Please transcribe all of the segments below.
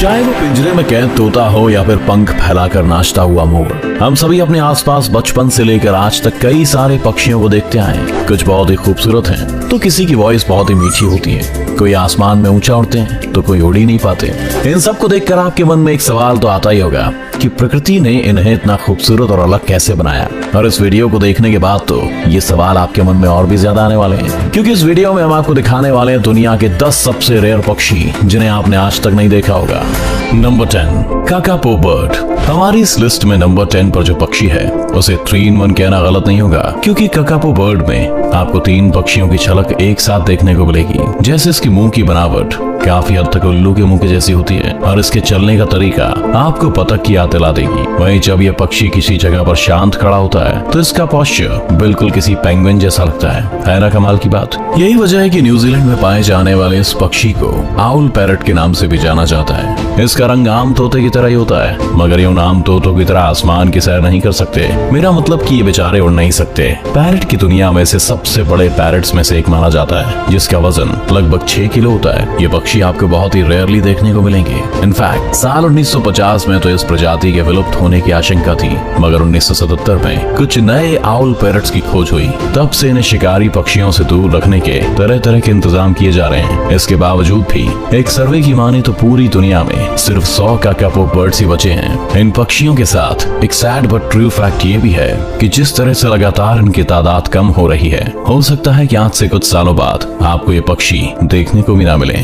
चाहे वो पिंजरे में कैद तोता हो या फिर पंख फैलाकर नाचता हुआ मोर, हम सभी अपने आसपास बचपन से लेकर आज तक कई सारे पक्षियों को देखते आए। कुछ बहुत ही खूबसूरत हैं, तो किसी की वॉइस बहुत ही मीठी होती है, कोई आसमान में ऊंचा उड़ते हैं तो कोई उड़ ही नहीं पाते। इन सबको देखकर आपके मन में एक सवाल तो आता ही होगा कि प्रकृति ने इन्हें इतना खूबसूरत और अलग कैसे बनाया। और इस वीडियो को देखने के बाद तो ये सवाल आपके मन में और भी ज्यादा आने वाले हैं, क्योंकि इस वीडियो में हम आपको दिखाने वाले हैं दुनिया के 10 सबसे रेयर पक्षी जिन्हें आपने आज तक नहीं देखा होगा। Number 10, kakapo bird. हमारी इस लिस्ट में नंबर 10 पर जो पक्षी है उसे 3 in 1 कहना गलत नहीं होगा, क्योंकि काकापो बर्ड में आपको 3 पक्षियों की झलक एक साथ देखने को मिलेगी। जैसे इसकी मुंह की बनावट काफी हद तक उल्लू के मुंह के जैसी होती है और इसके चलने का तरीका आपको बतख की याद दिला देगी। वहीं जब यह पक्षी किसी जगह पर शांत खड़ा होता है तो इसका पोस्चर बिल्कुल किसी पेंगुइन जैसा लगता है ना कमाल की बात। यही वजह है कि न्यूजीलैंड में पाए जाने वाले इस पक्षी को आउल पैरट के नाम से भी जाना जाता है। इसका रंग आम तोते की तरह ही होता है, मगर ये उन आम तोतों की तरह आसमान की सैर नहीं कर सकते। मेरा मतलब कि ये बेचारे उड़ नहीं सकते। पैरट की दुनिया में से सबसे बड़े पैरट्स में से एक माना जाता है, जिसका वजन लगभग 6 किलो होता है। ये पक्षी आपको बहुत ही रेयरली देखने को मिलेंगे। इनफैक्ट साल 1950 में तो इस प्रजाति के विलुप्त होने की आशंका थी, मगर 1977 में कुछ नए आउल पैरट्स की खोज हुई। तब से इन्हें शिकारी पक्षियों से दूर रखने के तरह तरह के इंतजाम किए जा रहे हैं। इसके बावजूद भी एक सर्वे की माने तो पूरी दुनिया में सिर्फ 100 काकापो बर्ड्स ही बचे हैं। इन पक्षियों के साथ एक सैड बट ट्रू फैक्ट ये भी है कि जिस तरह से लगातार इनकी तादाद कम हो रही है, हो सकता है कि आज से कुछ सालों बाद आपको ये पक्षी देखने को भी ना मिले।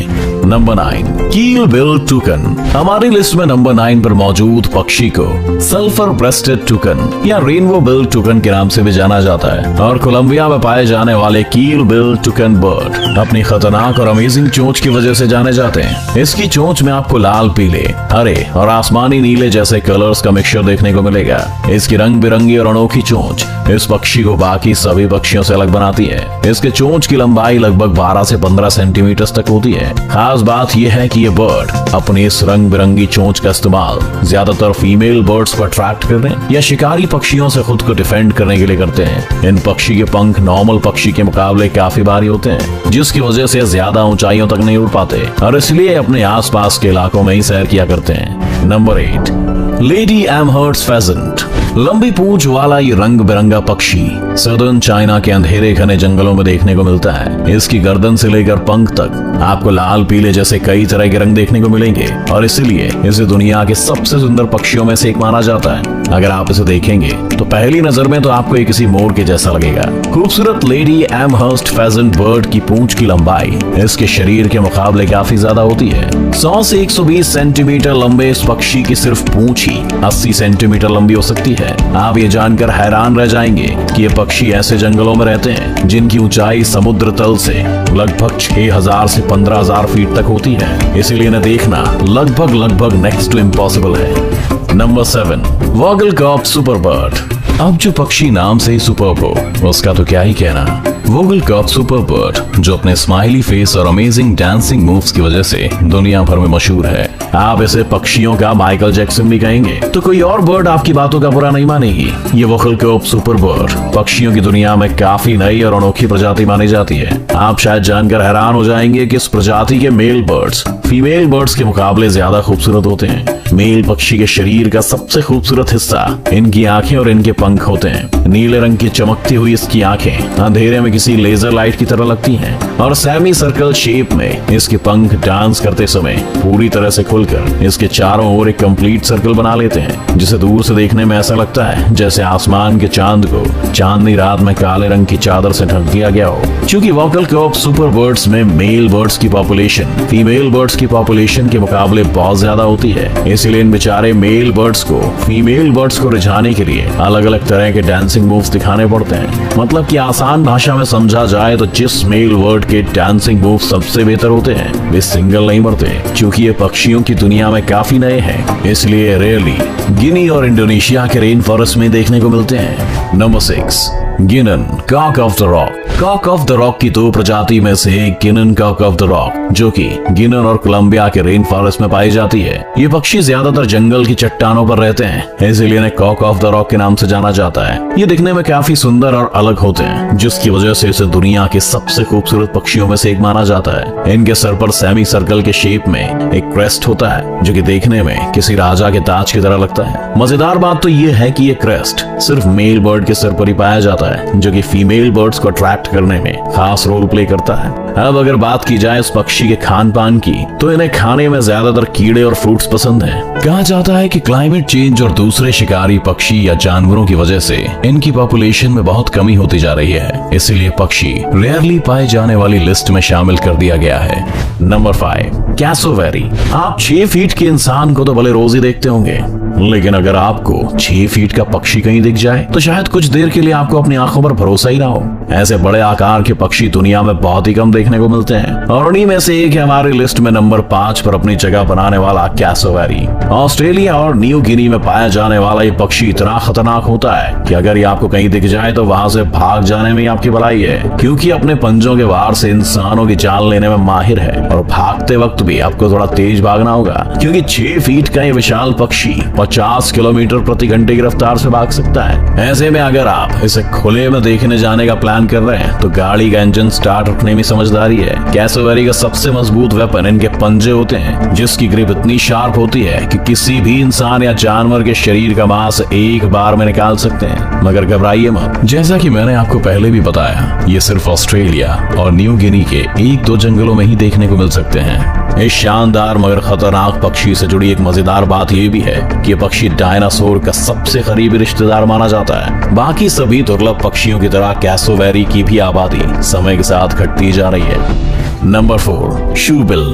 नंबर 9, कील बिल टूकन। हमारी लिस्ट में नंबर 9 पर मौजूद पक्षी को सल्फर ब्रेस्टेड टूकन या रेनबो बिल टूकन के नाम से भी जाना जाता है, और कोलंबिया में पाए जाने वाले कील बिल टूकन बर्ड अपनी खतरनाक और अमेजिंग चोंच की वजह से जाने जाते हैं। इसकी चोंच में आपको लाल, पीले, हरे और आसमानी नीले जैसे कलर्स का मिक्सचर देखने को मिलेगा। इसकी रंग बिरंगी और अनोखी चोंच इस पक्षी को बाकी सभी पक्षियों से अलग बनाती है। इसके चोंच की लंबाई लगभग 12 से 15 सेंटीमीटर तक होती है। खास बात यह है कि ये बर्ड अपनी इस रंग बिरंगी चोंच का इस्तेमाल ज्यादातर फीमेल बर्ड्स को अट्रैक्ट करने या शिकारी पक्षियों से खुद को डिफेंड करने के लिए करते हैं। इन पक्षी के पंख नॉर्मल पक्षी के मुकाबले काफी भारी होते हैं, जिसकी वजह से ज्यादा ऊंचाइयों तक नहीं उड़ पाते और इसलिए अपने आसपास के इलाकों में ही सैर किया करते हैं। Number 8, lady Amherst's pheasant. लंबी पूंछ वाला ये रंग बिरंगा पक्षी सदर्न चाइना के अंधेरे घने जंगलों में देखने को मिलता है। इसकी गर्दन से लेकर पंख तक आपको लाल, पीले जैसे कई तरह के रंग देखने को मिलेंगे और इसलिए इसे दुनिया के सबसे सुंदर पक्षियों में से एक माना जाता है। अगर आप इसे देखेंगे तो पहली नजर में तो आपको ये किसी मोर के जैसा लगेगा। खूबसूरत लेडी एमहर्स्ट फेजेंट बर्ड की पूंछ की लंबाई इसके शरीर के मुकाबले काफी ज्यादा होती है। 100 से 120 सेंटीमीटर लंबे इस पक्षी की सिर्फ पूंछ ही 80 सेंटीमीटर लंबी हो सकती है। आप ये जानकर हैरान रह जाएंगे कि ये पक्षी ऐसे जंगलों में रहते हैं जिनकी ऊंचाई समुद्र तल से लगभग 6000 से 15000 फीट तक होती है। इसीलिए इन्हें देखना लगभग नेक्स्ट टू इम्पॉसिबल है। Number 7, Vogelkop super bird. अब जो पक्षी नाम से ही सुपर्ब हो उसका तो क्या ही कहना। वॉगलकॉक सुपर बर्ड जो अपने स्माइली फेस और अमेजिंग डांसिंग मूव्स की वजह से दुनिया भर में मशहूर है। आप इसे पक्षियों का माइकल जैक्सन भी कहेंगे तो कोई और बर्ड आपकी बातों का बुरा नहीं मानेगी। ये वॉगलकॉक सुपर बर्ड पक्षियों की दुनिया में काफी नई और अनोखी प्रजाति मानी जाती है। आप शायद जानकर हैरान हो जाएंगे कि इस प्रजाति के मेल बर्ड्स फीमेल बर्ड्स के मुकाबले ज्यादा खूबसूरत होते हैं। मेल पक्षी के शरीर का सबसे खूबसूरत हिस्सा इनकी आंखें और इनके पंख होते हैं। नीले रंग की चमकती हुई इसकी आंखें अंधेरे में किसी लेजर लाइट की तरह लगती हैं और सेमी सर्कल शेप में इसके पंख डांस करते समय पूरी तरह से खुलकर इसके चारों ओर एक कंप्लीट सर्कल बना लेते हैं, जिसे दूर से देखने में ऐसा लगता है जैसे आसमान के चांद को चांदनी रात में काले रंग की चादर से ढक दिया गया हो। क्योंकि वॉगलकॉक सुपर बर्ड्स में मेल बर्ड्स की पॉपुलेशन फीमेल बर्ड्स की पॉपुलेशन के मुकाबले बहुत ज्यादा होती है, इसलिए इन बेचारे मेल बर्ड्स को फीमेल बर्ड्स को रिझाने के लिए अलग अलग तरह के डांसिंग मूव्स दिखाने पड़ते हैं। मतलब कि आसान भाषा में समझा जाए तो जिस मेल बर्ड के डांसिंग मूव सबसे बेहतर होते हैं वे सिंगल नहीं मरते। क्योंकि ये पक्षियों की दुनिया में काफी नए हैं, इसलिए रेयरली गिनी और इंडोनेशिया के रेन फॉरेस्ट में देखने को मिलते हैं। Number 6, Guianan cock of the rock. Cock of the rock की दो प्रजाति में से एक Guianan cock of the rock, जो कि गिनन और कोलंबिया के रेन फॉरेस्ट में पाई जाती है। ये पक्षी ज्यादातर जंगल की चट्टानों पर रहते हैं, इसीलिए इन्हें कॉक ऑफ द रॉक के नाम से जाना जाता है। ये दिखने में काफी सुंदर और अलग होते हैं, जिसकी वजह से इसे दुनिया के सबसे खूबसूरत पक्षियों में से एक माना जाता है। इनके सर पर सेमी सर्कल के शेप में एक क्रेस्ट होता है, जो कि देखने में किसी राजा के ताज की तरह लगता है। मजेदार बात तो ये है कि ये क्रेस्ट सिर्फ मेल बर्ड के सर पर ही पाया जाता है, जो कि फीमेल बर्ड्स को अट्रैक्ट करने में खास रोल प्ले करता है। अब अगर बात की जाए इस पक्षी के खान पान की, तो इन्हें खाने में ज्यादातर कीड़े और फ्रूट्स पसंद हैं। कहा जाता है कि क्लाइमेट चेंज और दूसरे शिकारी पक्षी या जानवरों की वजह से इनकी पॉपुलेशन में बहुत कमी होती जा रही है, इसीलिए पक्षी रेयरली पाए जाने वाली लिस्ट में शामिल कर दिया गया है। Number 5, cassowary. आप 6 फीट के इंसान को तो भले रोज ही देखते होंगे, लेकिन अगर आपको 6 फीट का पक्षी कहीं दिख जाए तो शायद कुछ देर के लिए आपको अपनी आंखों पर भरोसा ही ना हो। ऐसे बड़े आकार के पक्षी दुनिया में बहुत ही कम देखने को मिलते हैं, और उन्हीं में से एक है हमारी लिस्ट में नंबर 5 पर अपनी जगह बनाने वाला कैसोवेरी। ऑस्ट्रेलिया और न्यू गिनी में पाया जाने वाला ये पक्षी इतना खतरनाक होता है कि अगर ये आपको कहीं दिख जाए तो वहां से भाग जाने में आपकी भलाई है, क्योंकि अपने पंजों के वार से इंसानों की जान लेने में माहिर है। और भागते वक्त भी आपको थोड़ा तेज भागना होगा, क्योंकि 6 फीट का ये विशाल पक्षी 50 किलोमीटर प्रति घंटे की रफ्तार से भाग सकता है। ऐसे में अगर आप इसे खुले में देखने जाने का प्लान कर रहे हैं तो गाड़ी का इंजन स्टार्ट रखने में समझदारी है। कैसोवेरी का सबसे मजबूत वेपन इनके पंजे होते हैं, जिसकी ग्रिप इतनी शार्प होती है कि किसी भी इंसान या जानवर के शरीर का मांस एक बार में निकाल सकते हैं। मगर घबराइए मत, जैसा कि मैंने आपको पहले भी बताया, ये सिर्फ ऑस्ट्रेलिया और न्यू गिनी के 1-2 जंगलों में ही देखने को मिल सकते हैं। इस शानदार मगर खतरनाक पक्षी से जुड़ी एक मजेदार बात यह भी है कि यह पक्षी डायनासोर का सबसे करीबी रिश्तेदार माना जाता है। बाकी सभी दुर्लभ पक्षियों की तरह कैसोवेरी की भी आबादी समय के साथ घटती जा रही है। Number 4, shoebill.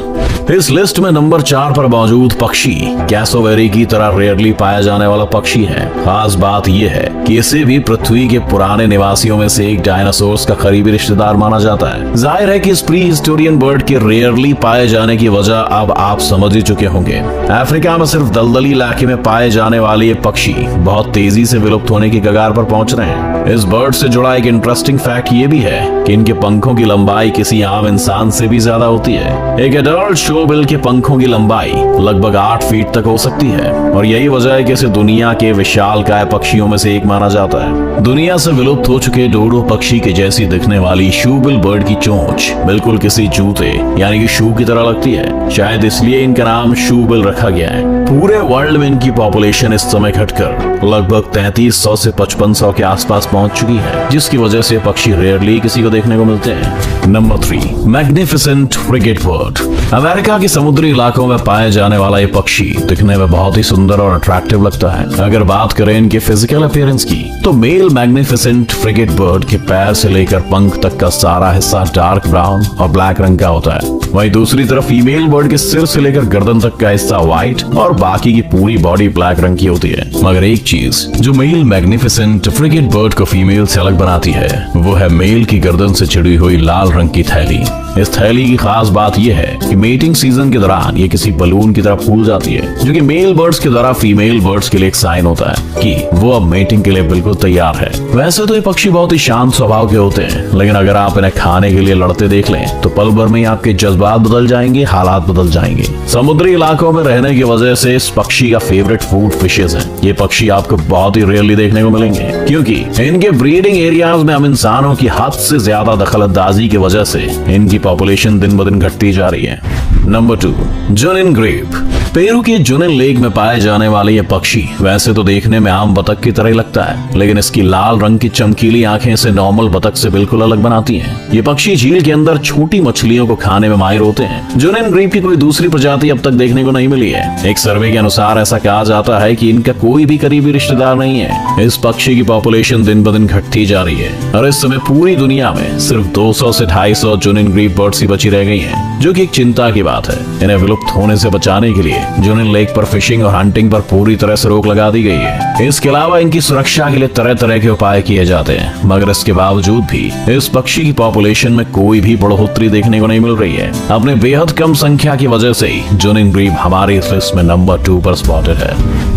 इस लिस्ट में नंबर 4 पर मौजूद पक्षी कैसोवेरी की तरह रेयरली पाया जाने वाला पक्षी है। खास बात यह है कि इसे भी पृथ्वी के पुराने निवासियों में से एक डायनासोर्स का करीबी रिश्तेदार माना जाता है। जाहिर है कि इस प्री हिस्टोरियन बर्ड के रेयरली पाए जाने की वजह अब आप समझ ही चुके होंगे। अफ्रीका में सिर्फ दलदली इलाके में पाए जाने वाले ये पक्षी बहुत तेजी से विलुप्त होने की कगार पर पहुंच रहे हैं। इस बर्ड से जुड़ा एक इंटरेस्टिंग फैक्ट ये भी है कि इनके पंखों की लंबाई किसी आम इंसान से भी ज्यादा होती है। एक एडल्ट शोबिल के पंखों की लंबाई लगभग 8 फीट तक हो सकती है, और यही वजह है कि इसे दुनिया के विशालकाय पक्षियों में से एक माना जाता है। दुनिया से विलुप्त हो चुके डोडो पक्षी के जैसी दिखने वाली शूबिल बर्ड की चोंच बिल्कुल किसी जूते यानी कि शू की तरह लगती है। शायद इसलिए इनका नाम शूबिल रखा गया है। पूरे वर्ल्ड में इनकी पॉपुलेशन इस समय घटकर लगभग 3300 से 5500 के आसपास पहुंच चुकी है, जिसकी वजह से पक्षी रेयरली किसी को देखने को मिलते हैं। Number 3, magnificent frigate bird. America के समुद्री इलाकों में पाए जाने वाला ये पक्षी दिखने में बहुत ही सुंदर और अट्रैक्टिव लगता है। अगर बात करें इनके फिजिकल अपीयरेंस की, तो मेल मैग्निफिसेंट फ्रिगेट बर्ड के पैर से लेकर पंख तक का सारा हिस्सा डार्क ब्राउन और ब्लैक रंग का होता है। वहीं दूसरी तरफ फीमेल बर्ड के सिर से लेकर गर्दन तक का हिस्सा व्हाइट और बाकी की पूरी बॉडी ब्लैक रंग की होती है। मगर एक चीज जो मेल मैग्निफिसेंट फ्रिगेट बर्ड को फीमेल से अलग बनाती है, वो है मेल की गर्दन से चिड़ी हुई लाल रंग की थैली। इस थैली की खास बात यह है कि मेटिंग सीजन के दौरान ये किसी बलून की तरह फूल जाती है, जो कि मेल बर्ड्स के द्वारा फीमेल बर्ड्स के लिए एक साइन होता है कि वो अब मेटिंग के लिए बिल्कुल तैयार है। वैसे तो ये पक्षी बहुत ही शांत स्वभाव के होते हैं, लेकिन अगर आप इन्हें खाने के लिए लड़ते देख लें तो पल भर में आपके जज्बात बदल जाएंगे, हालात बदल जाएंगे। समुद्री इलाकों में रहने की वजह से इस पक्षी का फेवरेट फूड फिशेज है। ये पक्षी आपको बहुत ही रेयरली देखने को मिलेंगे, क्योंकि इनके ब्रीडिंग एरियाज में हम इंसानों की हद से ज्यादा दखलअंदाजी की वजह से इनकी पॉपुलेशन दिन ब दिन घटती जा रही है। Number 2, जुनिन grep. पेरू के जुनिन लेक में पाए जाने वाले ये पक्षी वैसे तो देखने में आम बतख की तरह लगता है, लेकिन इसकी लाल रंग की चमकीली आंखें इसे नॉर्मल बतख से बिल्कुल अलग बनाती हैं। ये पक्षी झील के अंदर छोटी मछलियों को खाने में माहिर होते हैं। जुनिन ग्रेप की कोई दूसरी प्रजाति अब तक देखने को नहीं मिली है। एक सर्वे के अनुसार ऐसा कहा जाता है कि इनका कोई भी करीबी रिश्तेदार नहीं है। इस पक्षी की पॉपुलेशन दिन ब दिन घटती जा रही है, और इस समय पूरी दुनिया में सिर्फ 200 से 250 जुनिन ग्रेप बर्ड्स ही बची रह गई हैं, जो कि एक चिंता की बात है। इन्हें विलुप्त होने से बचाने के लिए जुनिन लेक पर फिशिंग और हंटिंग पर पूरी तरह से रोक लगा दी गई है। इसके अलावा इनकी सुरक्षा के लिए तरह तरह के उपाय किए जाते हैं, मगर इसके बावजूद भी इस पक्षी की पॉपुलेशन में कोई भी बढ़ोतरी देखने को नहीं मिल रही है। अपने बेहद कम संख्या की वजह से जुनिन ग्रेप हमारी इस लिस्ट में नंबर 2 पर स्पॉटेड है।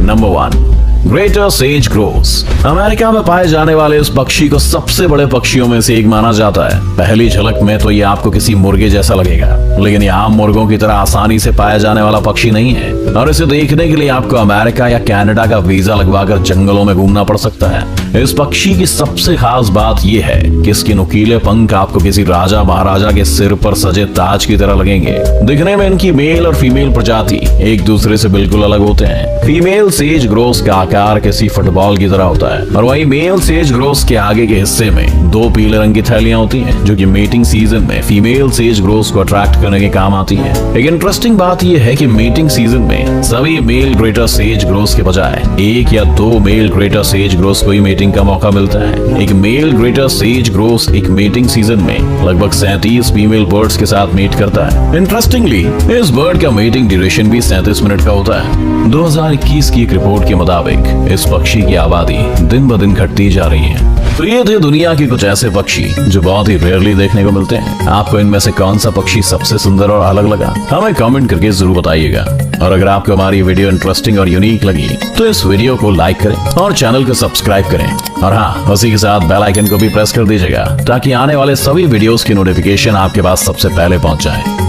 Number 1, greater sage grouse. America में पाए जाने वाले इस पक्षी को सबसे बड़े पक्षियों में से एक माना जाता है। पहली झलक में तो ये आपको किसी मुर्गे जैसा लगेगा, लेकिन ये आम मुर्गों की तरह आसानी से पाया जाने वाला पक्षी नहीं है और इसे देखने के लिए आपको अमेरिका या कनाडा का वीजा लगवाकर जंगलों में घूमना पड़ सकता है। इस पक्षी की सबसे खास बात यह है कि इसके नुकीले पंख आपको किसी राजा महाराजा के सिर पर सजे ताज की तरह लगेंगे। दिखने में इनकी मेल और फीमेल प्रजाति एक दूसरे से बिल्कुल अलग होते हैं। फीमेल सेज ग्रोस का आकार किसी फुटबॉल की तरह होता है और वहीं मेल सेज ग्रोस के आगे के हिस्से में 2 पीले रंग की थैलियां होती हैं, जो कि मेटिंग सीजन में फीमेल सेज ग्रोस को अट्रैक्ट करने के काम आती हैं। एक इंटरेस्टिंग बात यह है कि मीटिंग सीजन में सभी मेल ग्रेटर सेज ग्रोस के बजाय 1 या 2 मेल ग्रेटर सेज ग्रोस को ही मीटिंग का मौका मिलता है। एक मेल ग्रेटर सेज ग्रोस एक मीटिंग सीजन में लगभग 37 फीमेल बर्ड्स के साथ मीट करता है। इंटरेस्टिंगली इस बर्ड का मीटिंग ड्यूरेशन भी 37 मिनट का होता है। 2021 की एक रिपोर्ट के मुताबिक इस पक्षी की आबादी दिन ब दिन घटती जा रही है। तो ये थे दुनिया के कुछ ऐसे पक्षी जो बहुत ही रेयरली देखने को मिलते हैं। आपको इनमें से कौन सा पक्षी सबसे सुंदर और अलग लगा, हमें कमेंट करके जरूर बताइएगा। और अगर आपको हमारी वीडियो इंटरेस्टिंग और यूनिक लगी तो इस वीडियो को लाइक करें और चैनल को सब्सक्राइब करें। और हाँ, उसी के साथ बेल आइकन को भी प्रेस कर दीजिएगा ताकि आने वाले सभी वीडियोस की नोटिफिकेशन आपके पास सबसे पहले पहुंच जाए।